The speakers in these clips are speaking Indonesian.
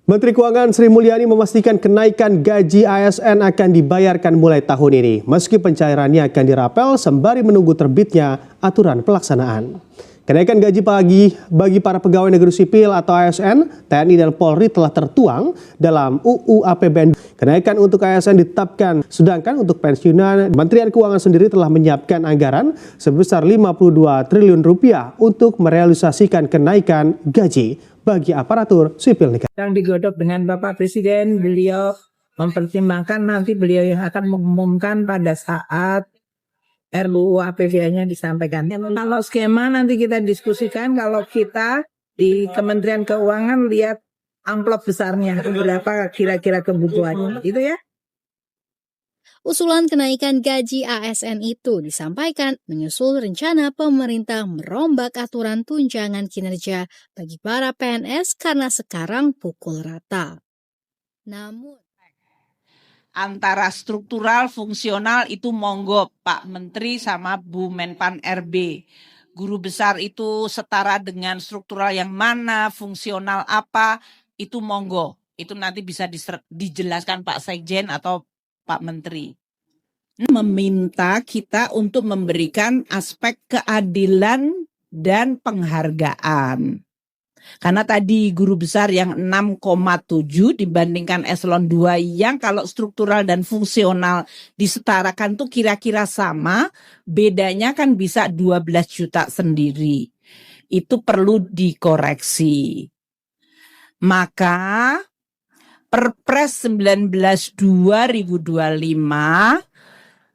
Menteri Keuangan Sri Mulyani memastikan kenaikan gaji ASN akan dibayarkan mulai tahun ini, meski pencairannya akan dirapel sembari menunggu terbitnya aturan pelaksanaan. Kenaikan gaji bagi para pegawai negeri sipil atau ASN, TNI dan Polri telah tertuang dalam UU APBN. Kenaikan untuk ASN ditetapkan, sedangkan untuk pensiunan, Kementerian Keuangan sendiri telah menyiapkan anggaran sebesar 52 triliun rupiah untuk merealisasikan kenaikan gaji bagi aparatur sipil negara. Yang digodok dengan Bapak Presiden, beliau mempertimbangkan nanti beliau yang akan mengumumkan pada saat RUU APBN-nya disampaikan. Kalau skema nanti kita diskusikan, kalau kita di Kementerian Keuangan lihat amplop besarnya, berapa kira-kira kebutuhannya, itu ya. Usulan kenaikan gaji ASN itu disampaikan menyusul rencana pemerintah merombak aturan tunjangan kinerja bagi para PNS karena sekarang pukul rata. Namun, antara struktural fungsional itu monggo Pak Menteri sama Bu Menpan RB. Guru besar itu setara dengan struktural yang mana, fungsional apa, itu monggo. Itu nanti bisa dijelaskan Pak Sekjen atau Pak Menteri. Meminta kita untuk memberikan aspek keadilan dan penghargaan. Karena tadi guru besar yang 6,7 dibandingkan eselon 2 yang kalau struktural dan fungsional disetarakan tuh kira-kira sama, bedanya kan bisa 12 juta sendiri. Itu perlu dikoreksi. Maka Perpres 19 2025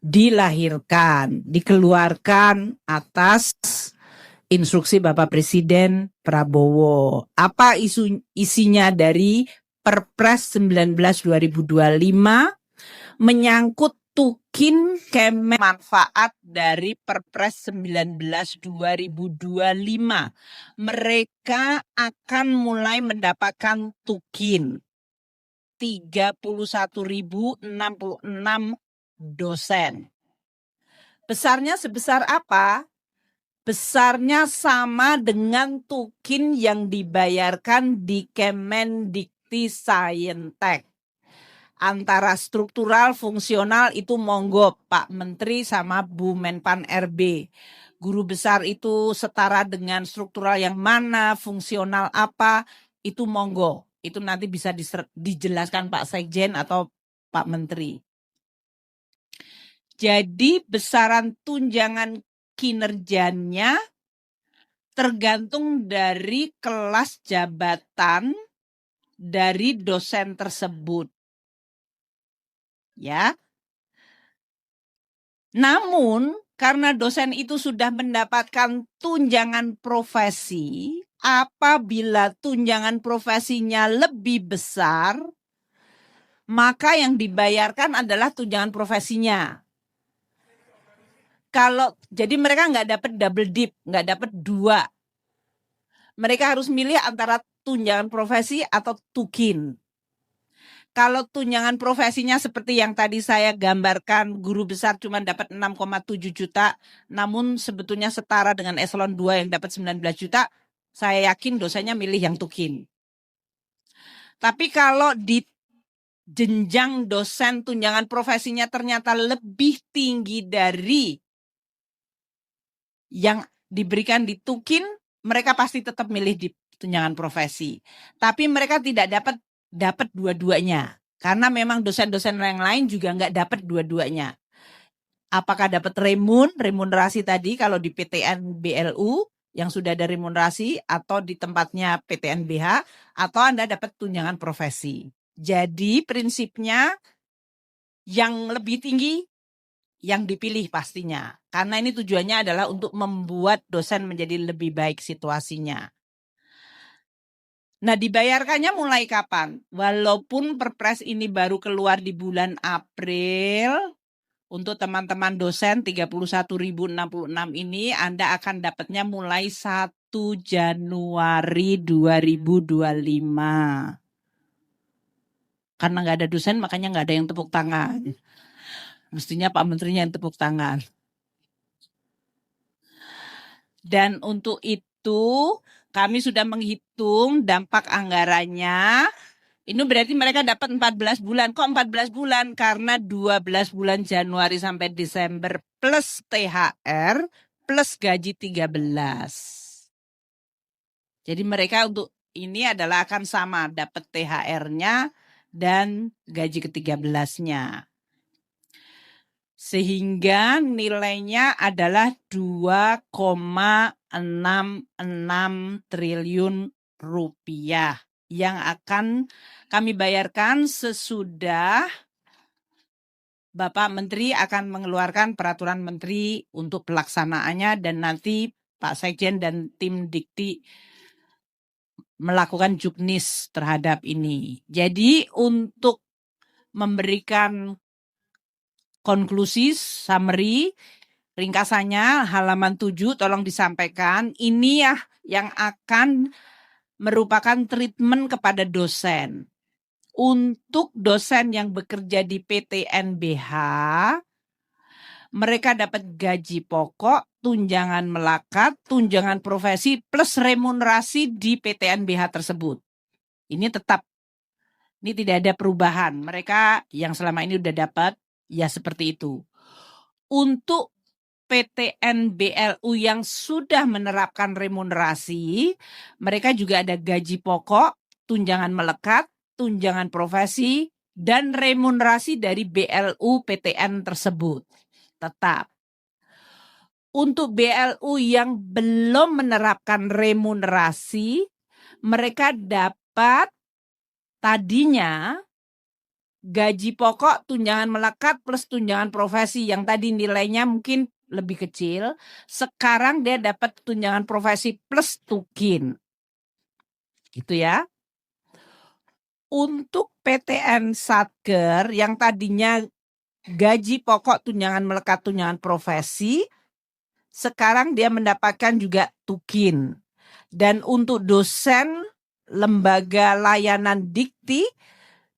dilahirkan, dikeluarkan atas instruksi Bapak Presiden Prabowo. Apa isinya dari Perpres 19 2025 menyangkut tukin kemen manfaat dari Perpres 19 2025. Mereka akan mulai mendapatkan tukin 31.066 dosen. Besarnya sebesar apa? Besarnya sama dengan tukin yang dibayarkan di Kemendikti Saintek. Antara struktural fungsional itu monggo Pak Menteri sama Bu Menpan RB. Guru besar itu setara dengan struktural yang mana, fungsional apa, itu monggo. Itu nanti bisa dijelaskan Pak Sekjen atau Pak Menteri. Jadi besaran tunjangan kinerjanya tergantung dari kelas jabatan dari dosen tersebut. Ya. Namun karena dosen itu sudah mendapatkan tunjangan profesi, apabila tunjangan profesinya lebih besar, maka yang dibayarkan adalah tunjangan profesinya. Jadi mereka nggak dapat double dip, nggak dapat dua. Mereka harus milih antara tunjangan profesi atau tukin. Kalau tunjangan profesinya seperti yang tadi saya gambarkan, guru besar cuma dapat 6,7 juta, namun sebetulnya setara dengan eselon 2 yang dapat 19 juta, saya yakin dosennya milih yang tukin. Tapi kalau di jenjang dosen tunjangan profesinya ternyata lebih tinggi dari yang diberikan di tukin, mereka pasti tetap milih di tunjangan profesi. Tapi mereka tidak dapat dua-duanya. Karena memang dosen-dosen yang lain juga nggak dapat dua-duanya. Apakah dapat remunerasi tadi kalau di PTN BLU yang sudah ada remunerasi atau di tempatnya PTN BH atau Anda dapat tunjangan profesi. Jadi prinsipnya yang lebih tinggi yang dipilih pastinya. Karena ini tujuannya adalah untuk membuat dosen menjadi lebih baik situasinya. Nah, dibayarkannya mulai kapan? Walaupun Perpres ini baru keluar di bulan April, untuk teman-teman dosen 31.066 ini Anda akan dapatnya mulai 1 Januari 2025. Karena nggak ada dosen, makanya nggak ada yang tepuk tangan. Mestinya Pak Menterinya yang tepuk tangan. Dan untuk itu kami sudah menghitung dampak anggarannya Ini berarti mereka dapat 14 bulan. Kok 14 bulan? Karena 12 bulan Januari sampai Desember plus THR plus gaji 13. Jadi mereka untuk ini adalah akan sama dapat THR-nya dan gaji ke-13-nya. Sehingga nilainya adalah 2,66 triliun rupiah yang akan kami bayarkan sesudah Bapak Menteri akan mengeluarkan peraturan menteri untuk pelaksanaannya dan nanti Pak Sekjen dan tim Dikti melakukan juknis terhadap ini. Jadi untuk memberikan konklusi, summary, ringkasannya halaman 7 tolong disampaikan. Ini ya yang akan merupakan treatment kepada dosen. Untuk dosen yang bekerja di PTNBH, mereka dapat gaji pokok, tunjangan melekat, tunjangan profesi, plus remunerasi di PTNBH tersebut. Ini tetap, ini tidak ada perubahan. Mereka yang selama ini udah dapat, ya seperti itu. Untuk PTNBLU yang sudah menerapkan remunerasi, mereka juga ada gaji pokok, tunjangan melekat, tunjangan profesi, dan remunerasi dari BLU PTN tersebut. Tetap. Untuk BLU yang belum menerapkan remunerasi, mereka dapat tadinya gaji pokok, tunjangan melekat plus tunjangan profesi yang tadi nilainya mungkin lebih kecil. Sekarang dia dapat tunjangan profesi plus tukin. Gitu ya. Untuk PTN Satker yang tadinya gaji pokok, tunjangan melekat, tunjangan profesi, sekarang dia mendapatkan juga tukin. Dan untuk dosen lembaga layanan Dikti,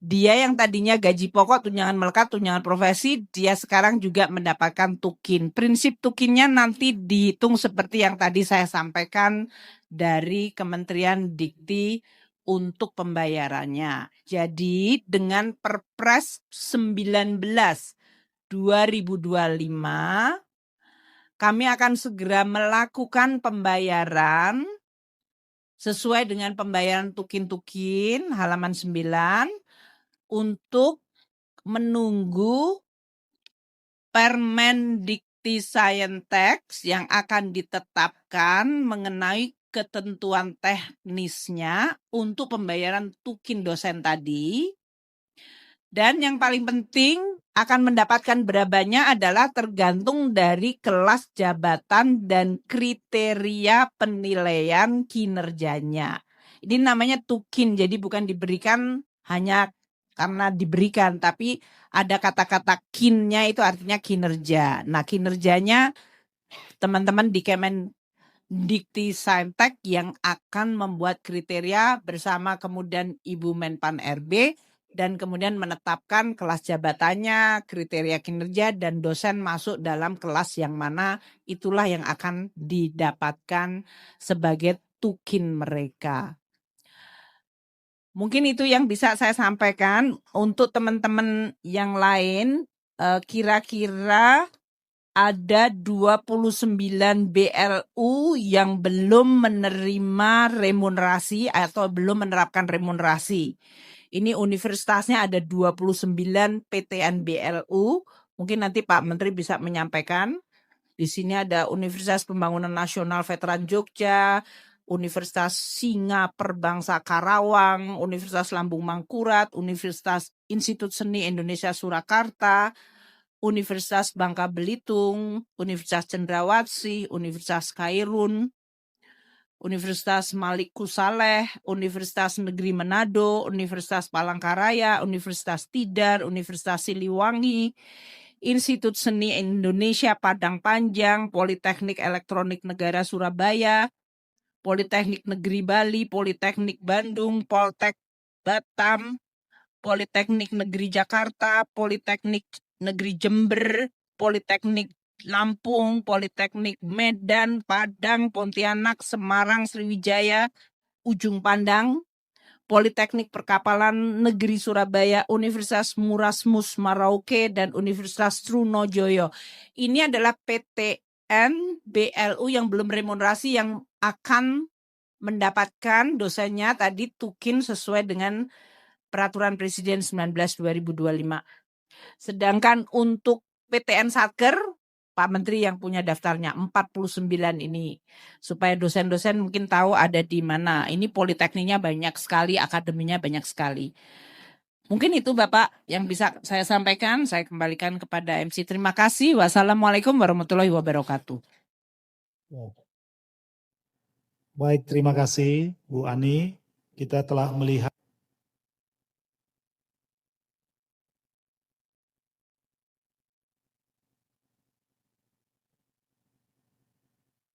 dia yang tadinya gaji pokok, tunjangan melekat, tunjangan profesi, dia sekarang juga mendapatkan tukin. Prinsip tukinnya nanti dihitung seperti yang tadi saya sampaikan dari Kementerian Dikti untuk pembayarannya. Jadi dengan Perpres 19 2025, kami akan segera melakukan pembayaran sesuai dengan pembayaran tukin-tukin halaman 9 untuk menunggu Permendikti-Saintek yang akan ditetapkan mengenai ketentuan teknisnya untuk pembayaran tukin dosen tadi. Dan yang paling penting akan mendapatkan berapanya adalah tergantung dari kelas jabatan dan kriteria penilaian kinerjanya. Ini namanya tukin, jadi bukan diberikan hanya karena diberikan, tapi ada kata-kata kinnya itu artinya kinerja. Nah, kinerjanya teman-teman di Kemendikti-Saintek yang akan membuat kriteria bersama kemudian Ibu Menpan RB dan kemudian menetapkan kelas jabatannya, kriteria kinerja, dan dosen masuk dalam kelas yang mana itulah yang akan didapatkan sebagai tukin mereka. Mungkin itu yang bisa saya sampaikan. Untuk teman-teman yang lain, kira-kira ada 29 BLU yang belum menerima remunerasi atau belum menerapkan remunerasi. Ini universitasnya ada 29 PTN BLU. Mungkin nanti Pak Menteri bisa menyampaikan. Di sini ada Universitas Pembangunan Nasional Veteran Jogja, Universitas Singa Perbangsa Karawang, Universitas Lambung Mangkurat, Universitas Institut Seni Indonesia Surakarta, Universitas Bangka Belitung, Universitas Cendrawasih, Universitas Kairun, Universitas Malik Saleh, Universitas Negeri Manado, Universitas Palangkaraya, Universitas Tidar, Universitas Siliwangi, Institut Seni Indonesia Padang Panjang, Politeknik Elektronik Negara Surabaya, Politeknik Negeri Bali, Politeknik Bandung, Poltek Batam, Politeknik Negeri Jakarta, Politeknik Negeri Jember, Politeknik Lampung, Politeknik Medan, Padang, Pontianak, Semarang, Sriwijaya, Ujung Pandang, Politeknik Perkapalan Negeri Surabaya, Universitas Erasmus Merauke, dan Universitas Trunojoyo. Ini adalah PTN BLU yang belum remunerasi yang akan mendapatkan dosennya tadi tukin sesuai dengan Peraturan Presiden 19/2025. Sedangkan untuk PTN Satker, Pak Menteri yang punya daftarnya 49 ini. Supaya dosen-dosen mungkin tahu ada di mana. Ini politekniknya banyak sekali, akademinya banyak sekali. Mungkin itu Bapak yang bisa saya sampaikan. Saya kembalikan kepada MC. Terima kasih. Wassalamualaikum warahmatullahi wabarakatuh. Baik, terima kasih Bu Ani. Kita telah melihat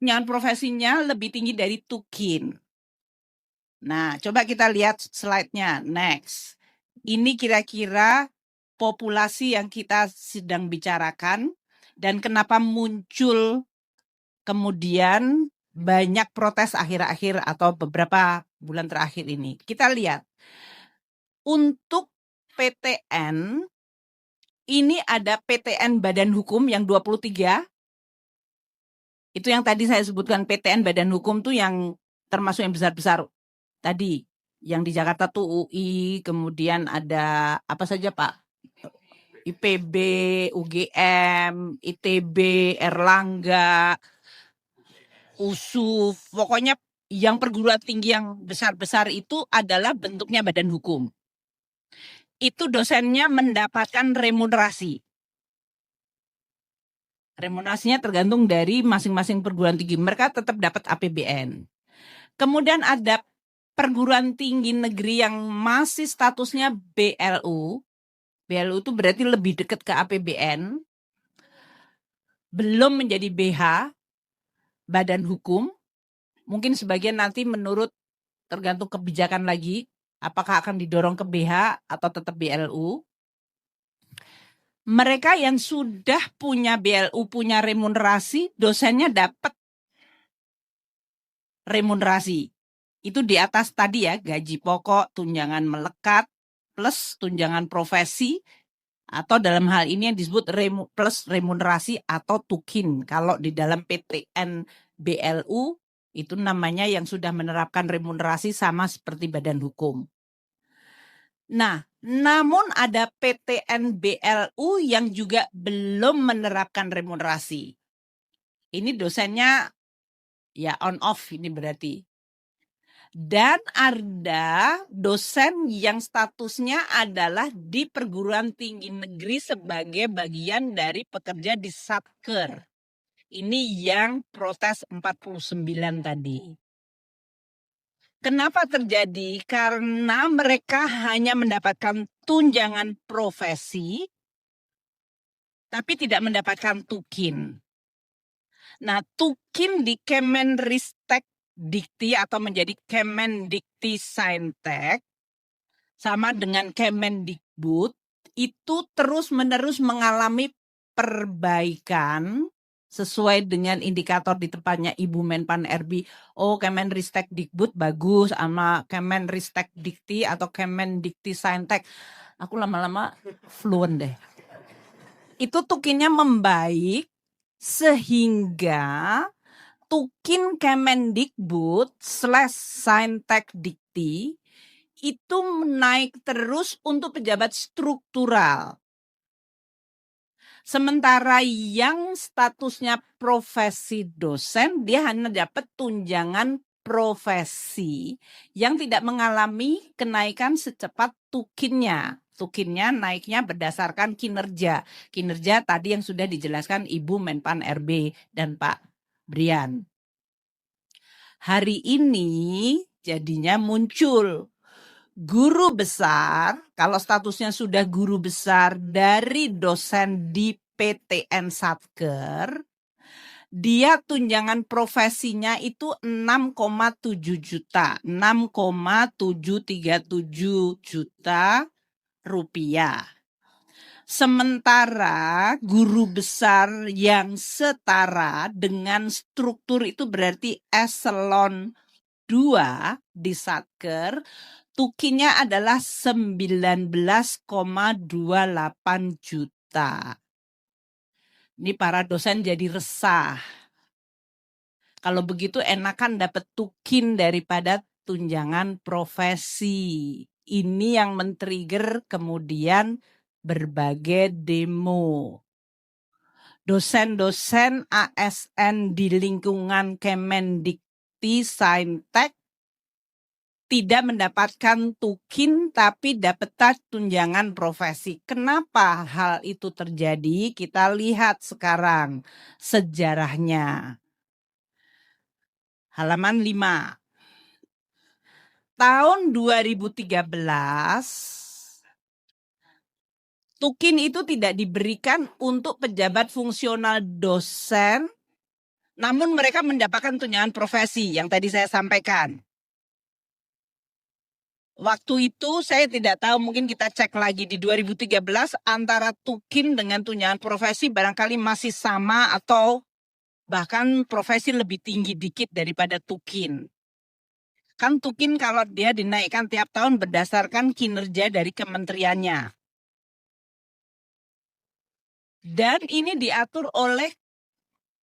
Tunjangan profesinya lebih tinggi dari tukin. Nah, coba kita lihat slide-nya. Next. Ini kira-kira populasi yang kita sedang bicarakan dan kenapa muncul kemudian banyak protes akhir-akhir atau beberapa bulan terakhir ini. Kita lihat. Untuk PTN, ini ada PTN Badan Hukum yang 23. Itu yang tadi saya sebutkan PTN Badan Hukum tuh yang termasuk yang besar-besar tadi. Yang di Jakarta tuh UI, kemudian ada apa saja Pak? IPB, UGM, ITB, Erlangga, USUF. Pokoknya yang perguruan tinggi yang besar-besar itu adalah bentuknya badan hukum. Itu dosennya mendapatkan remunerasi. Remunerasinya tergantung dari masing-masing perguruan tinggi. Mereka tetap dapat APBN. Kemudian ada perguruan tinggi negeri yang masih statusnya BLU. BLU itu berarti lebih dekat ke APBN. Belum menjadi BH, badan hukum. Mungkin sebagian nanti menurut tergantung kebijakan lagi. Apakah akan didorong ke BH atau tetap BLU. Mereka yang sudah punya BLU, punya remunerasi, dosennya dapat remunerasi. Itu di atas tadi ya, gaji pokok, tunjangan melekat, plus tunjangan profesi, atau dalam hal ini yang disebut plus remunerasi atau tukin. Kalau di dalam PTN BLU, itu namanya yang sudah menerapkan remunerasi sama seperti badan hukum. Nah, namun ada PTN BLU yang juga belum menerapkan remunerasi. Ini dosennya ya on off ini berarti. Dan ada dosen yang statusnya adalah di perguruan tinggi negeri sebagai bagian dari pekerja di Satker. Ini yang protes 49 tadi. Kenapa terjadi? Karena mereka hanya mendapatkan tunjangan profesi, tapi tidak mendapatkan tukin. Nah, tukin di Kemenristek Dikti atau menjadi Kemendikti Saintek, sama dengan Kemendikbud, itu terus-menerus mengalami perbaikan sesuai dengan indikator di tempatnya Ibu Menpan RB. Oh, Kemenristek Dikbud bagus, sama Kemenristek Dikti atau Kemendikti Saintek. Aku lama-lama fluent deh. Itu tukinnya membaik sehingga tukin Kemendikbud / Saintek Dikti itu naik terus untuk pejabat struktural. Sementara yang statusnya profesi dosen, dia hanya dapat tunjangan profesi yang tidak mengalami kenaikan secepat tukinnya. Tukinnya naiknya berdasarkan kinerja. Kinerja tadi yang sudah dijelaskan Ibu Menpan RB dan Pak Brian. Hari ini jadinya muncul guru besar, kalau statusnya sudah guru besar dari dosen di PTN Satker, dia tunjangan profesinya itu 6,7 juta, 6,737 juta rupiah. Sementara guru besar yang setara dengan struktur itu berarti eselon 2 di Satker, Tukinnya adalah 19,28 juta. Ini para dosen jadi resah. Kalau begitu enakan dapat tukin daripada tunjangan profesi. Ini yang men-trigger kemudian berbagai demo. Dosen-dosen ASN di lingkungan Kemendikti Saintek tidak mendapatkan tukin tapi dapat tunjangan profesi. Kenapa hal itu terjadi? Kita lihat sekarang sejarahnya. Halaman 5. Tahun 2013, tukin itu tidak diberikan untuk pejabat fungsional dosen, namun mereka mendapatkan tunjangan profesi yang tadi saya sampaikan. Waktu itu saya tidak tahu, mungkin kita cek lagi di 2013 antara tukin dengan tunjangan profesi barangkali masih sama atau bahkan profesi lebih tinggi dikit daripada tukin. Kan tukin kalau dia dinaikkan tiap tahun berdasarkan kinerja dari kementeriannya. Dan ini diatur oleh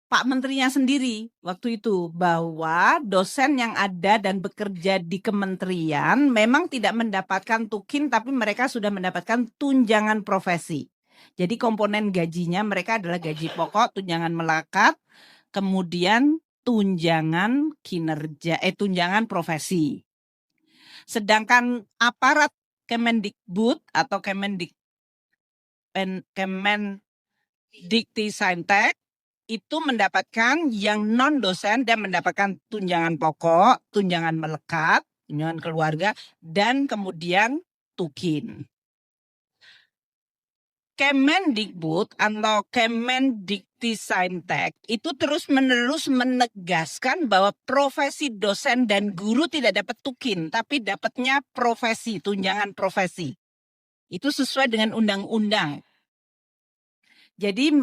Pak Menterinya sendiri waktu itu, bahwa dosen yang ada dan bekerja di kementerian memang tidak mendapatkan tukin tapi mereka sudah mendapatkan tunjangan profesi. Jadi komponen gajinya mereka adalah gaji pokok, tunjangan melekat, kemudian tunjangan kinerja, tunjangan profesi. Sedangkan aparat Kemendikbud atau Kemendikti Saintek itu mendapatkan yang non-dosen dan mendapatkan tunjangan pokok, tunjangan melekat, tunjangan keluarga, dan kemudian tukin. Kemendikbud atau Kemendikti Saintek itu terus-menerus menegaskan bahwa profesi dosen dan guru tidak dapat tukin, tapi dapatnya profesi, tunjangan profesi. Itu sesuai dengan undang-undang. Jadi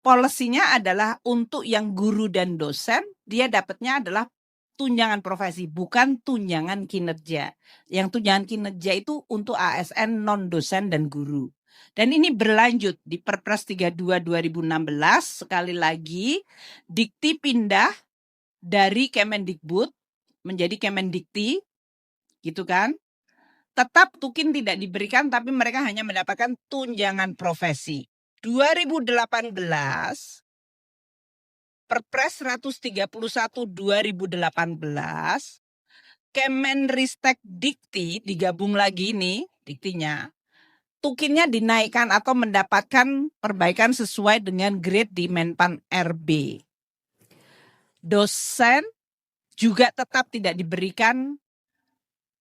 polisinya adalah untuk yang guru dan dosen, dia dapatnya adalah tunjangan profesi, bukan tunjangan kinerja. Yang tunjangan kinerja itu untuk ASN non-dosen dan guru. Dan ini berlanjut di Perpres 32 2016, sekali lagi Dikti pindah dari Kemendikbud menjadi Kemendikti, gitu kan. Tetap tukin tidak diberikan, tapi mereka hanya mendapatkan tunjangan profesi. 2018, Perpres 131 2018, Kemenristek Dikti digabung lagi nih diktinya. Tukinnya dinaikkan atau mendapatkan perbaikan sesuai dengan grade di Menpan RB. Dosen juga tetap tidak diberikan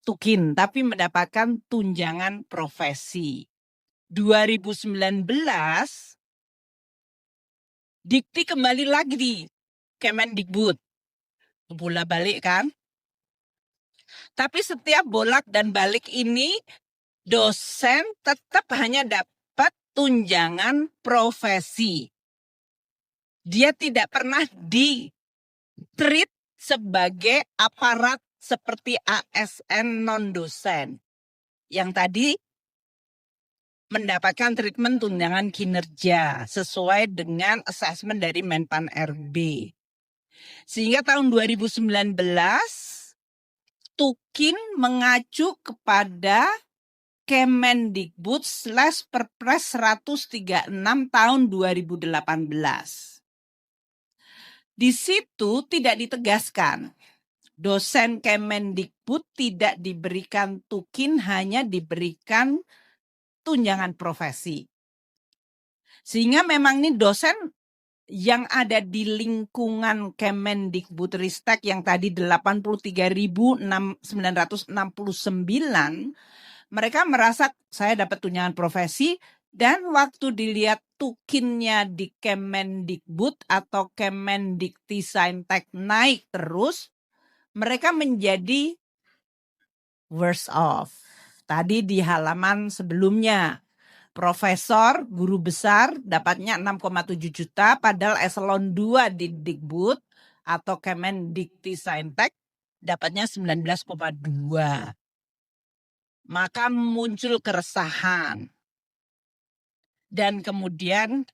tukin, tapi mendapatkan tunjangan profesi. 2019, Dikti kembali lagi di Kemendikbud. Bola balik kan? Tapi setiap bolak dan balik ini, dosen tetap hanya dapat tunjangan profesi. Dia tidak pernah di-treat sebagai aparat seperti ASN non-dosen. Yang tadi mendapatkan treatment tunjangan kinerja sesuai dengan assessment dari Menpan RB. Sehingga tahun 2019 tukin mengacu kepada Kemendikbud / Perpres 136 tahun 2018. Di situ tidak ditegaskan dosen Kemendikbud tidak diberikan tukin, hanya diberikan tunjangan profesi. Sehingga memang ini dosen yang ada di lingkungan Kemendikbudristek yang tadi 83.969, mereka merasa saya dapat tunjangan profesi, dan waktu dilihat tukinnya di Kemendikbud atau Kemendikti Saintek naik terus, mereka menjadi worse off. Tadi di halaman sebelumnya, profesor, guru besar dapatnya 6,7 juta, padahal eselon 2 di Dikbud atau Kemendikti Saintek dapatnya 19,2. maka muncul keresahan dan kemudian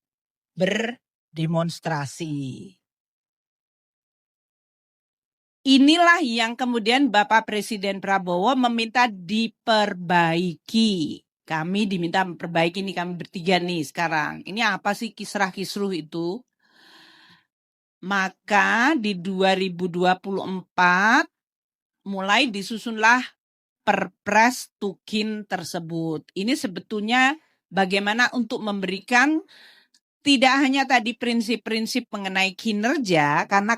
berdemonstrasi. Inilah yang kemudian Bapak Presiden Prabowo meminta diperbaiki. Kami diminta memperbaiki nih, kami bertiga nih sekarang. Ini apa sih kisrah-kisruh itu? Maka di 2024 mulai disusunlah Perpres Tukin tersebut. Ini sebetulnya bagaimana untuk memberikan tidak hanya tadi prinsip-prinsip mengenai kinerja, karena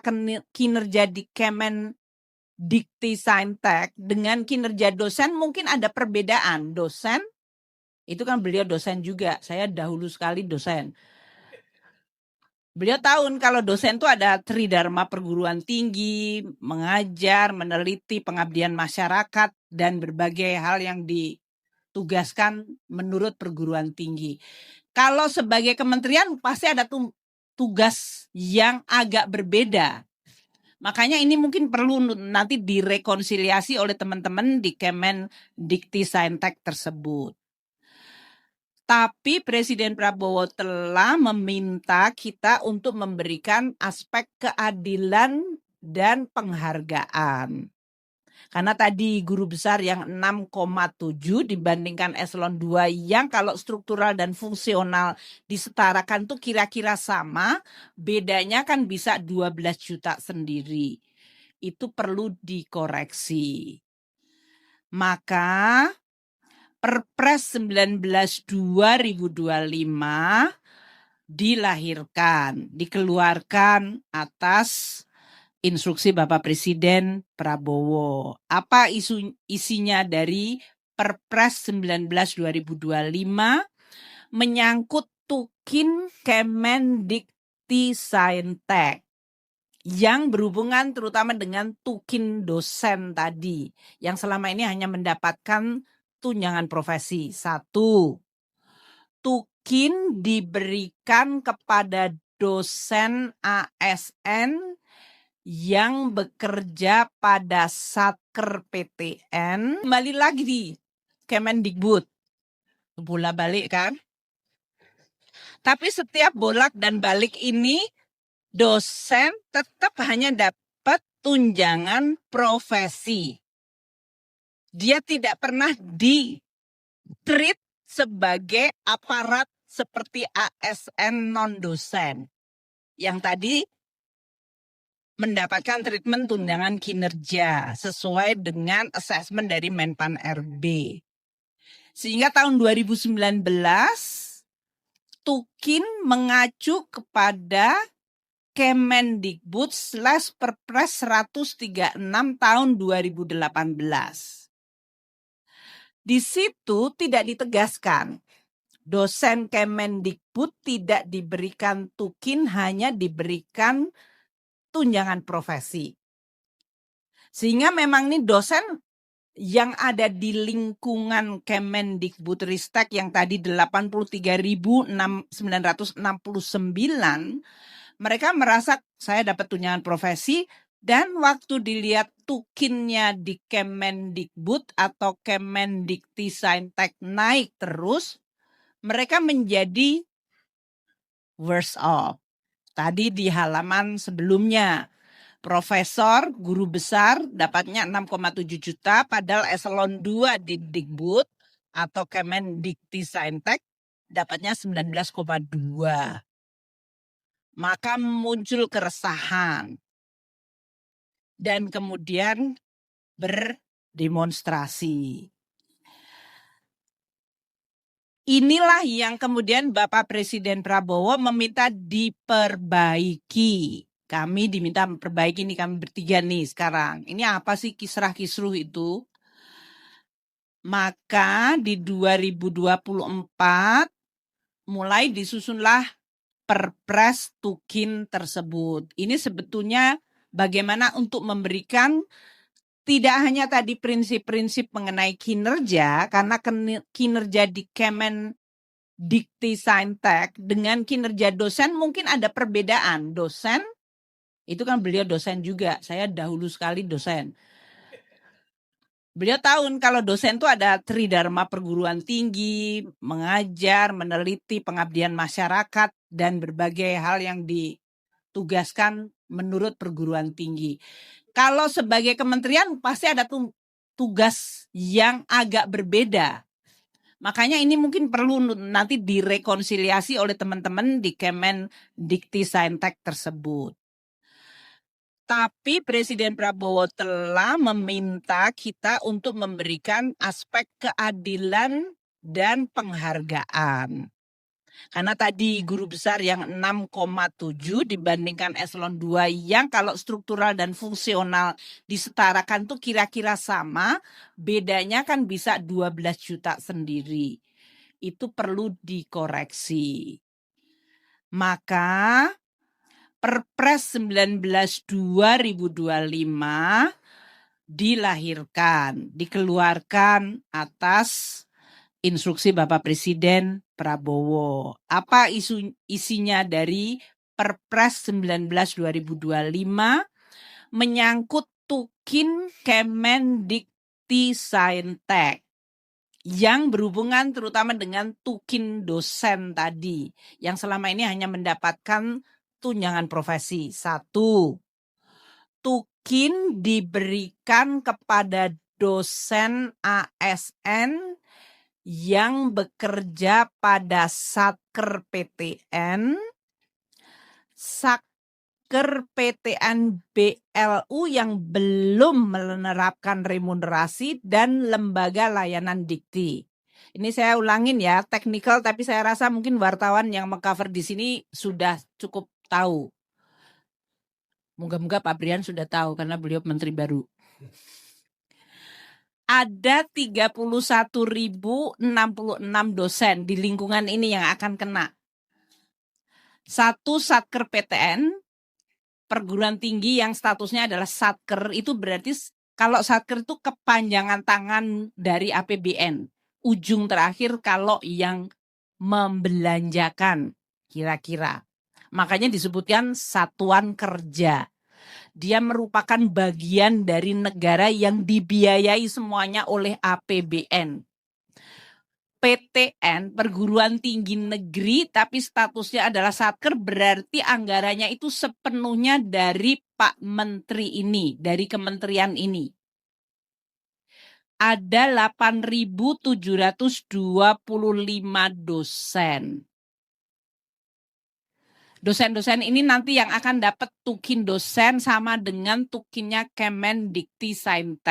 kinerja di Kemendikti-Saintek dengan kinerja dosen mungkin ada perbedaan. Dosen, itu kan beliau dosen juga, saya dahulu sekali dosen. Beliau tahu kalau dosen itu ada tridharma perguruan tinggi, mengajar, meneliti, pengabdian masyarakat, dan berbagai hal yang ditugaskan menurut perguruan tinggi. Kalau sebagai kementerian pasti ada tugas yang agak berbeda. Makanya ini mungkin perlu nanti direkonsiliasi oleh teman-teman di Kemendikti-Saintek tersebut. Tapi Presiden Prabowo telah meminta kita untuk memberikan aspek keadilan dan penghargaan. Karena tadi guru besar yang 6,7 dibandingkan eselon 2 yang kalau struktural dan fungsional disetarakan tuh kira-kira sama, bedanya kan bisa 12 juta sendiri. Itu perlu dikoreksi. Maka Perpres 19 2025 dilahirkan, dikeluarkan atas instruksi Bapak Presiden Prabowo. Apa isinya dari Perpres 19 2025? Menyangkut Tukin Kemendikti-Saintek yang berhubungan terutama dengan Tukin dosen tadi, yang selama ini hanya mendapatkan tunjangan profesi. 1. Tukin diberikan kepada dosen ASN yang bekerja pada Satker PTN, kembali lagi di Kemendikbud. Bolak-balik kan? Tapi setiap bolak dan balik ini, dosen tetap hanya dapat tunjangan profesi. Dia tidak pernah di-treat sebagai aparat seperti ASN non-dosen. Yang tadi mendapatkan treatment tunjangan kinerja sesuai dengan assessment dari Menpan RB. Sehingga tahun 2019 Tukin mengacu kepada Kemendikbud/Perpres 136 tahun 2018. Di situ tidak ditegaskan dosen Kemendikbud tidak diberikan Tukin, hanya diberikan tunjangan profesi. Sehingga memang ini dosen yang ada di lingkungan Kemendikbudristek yang tadi 83.969, mereka merasa saya dapat tunjangan profesi, dan waktu dilihat Tukinnya di Kemendikbud atau Kemendikti-Saintek naik terus, mereka menjadi worse off. Tadi di halaman sebelumnya, profesor, guru besar dapatnya 6,7 juta, padahal eselon 2 di Dikbud atau Kemendikti-Saintek dapatnya 19,2. Maka muncul keresahan dan kemudian berdemonstrasi. Inilah yang kemudian Bapak Presiden Prabowo meminta diperbaiki. Kami diminta memperbaiki nih, kami bertiga nih sekarang. Ini apa sih kisrah-kisruh itu? Maka di 2024 mulai disusunlah Perpres Tukin tersebut. Ini sebetulnya bagaimana untuk memberikan tidak hanya tadi prinsip-prinsip mengenai kinerja, karena kinerja di Kemendikti-Saintek dengan kinerja dosen mungkin ada perbedaan. Dosen, itu kan beliau dosen juga, saya dahulu sekali dosen. Beliau tahu kalau dosen itu ada tridharma perguruan tinggi, mengajar, meneliti, pengabdian masyarakat, dan berbagai hal yang ditugaskan menurut perguruan tinggi. Kalau sebagai kementerian pasti ada tugas yang agak berbeda. Makanya ini mungkin perlu nanti direkonsiliasi oleh teman-teman di Kemendikti-Saintek tersebut. Tapi Presiden Prabowo telah meminta kita untuk memberikan aspek keadilan dan penghargaan. Karena tadi guru besar yang 6,7 dibandingkan eselon 2 yang kalau struktural dan fungsional disetarakan tuh kira-kira sama, bedanya kan bisa 12 juta sendiri. Itu perlu dikoreksi. Maka Perpres 19 2025 dikeluarkan atas instruksi Bapak Presiden Prabowo. Apa isinya dari Perpres 19 2025? Menyangkut tukin Kemendikti-Saintek yang berhubungan terutama dengan tukin dosen tadi, yang selama ini hanya mendapatkan tunjangan profesi. 1. Tukin diberikan kepada dosen ASN yang bekerja pada Satker PTN, Satker PTN BLU yang belum menerapkan remunerasi, dan lembaga layanan dikti. Ini saya ulangin ya, teknikal, tapi saya rasa mungkin wartawan yang mengcover di sini sudah cukup tahu. Moga-moga Pak Brian sudah tahu karena beliau menteri baru. Ada 31.066 dosen di lingkungan ini yang akan kena. 1 Satker PTN, perguruan tinggi yang statusnya adalah Satker, itu berarti kalau Satker itu kepanjangan tangan dari APBN. Ujung terakhir kalau yang membelanjakan kira-kira. Makanya disebutkan satuan kerja. Dia merupakan bagian dari negara yang dibiayai semuanya oleh APBN. PTN, perguruan tinggi negeri, tapi statusnya adalah Satker, berarti anggarannya itu sepenuhnya dari Pak Menteri ini, dari kementerian ini. Ada 8.725 dosen. Dosen-dosen ini nanti yang akan dapat tukin dosen sama dengan tukinnya Kemendikti-Saintek.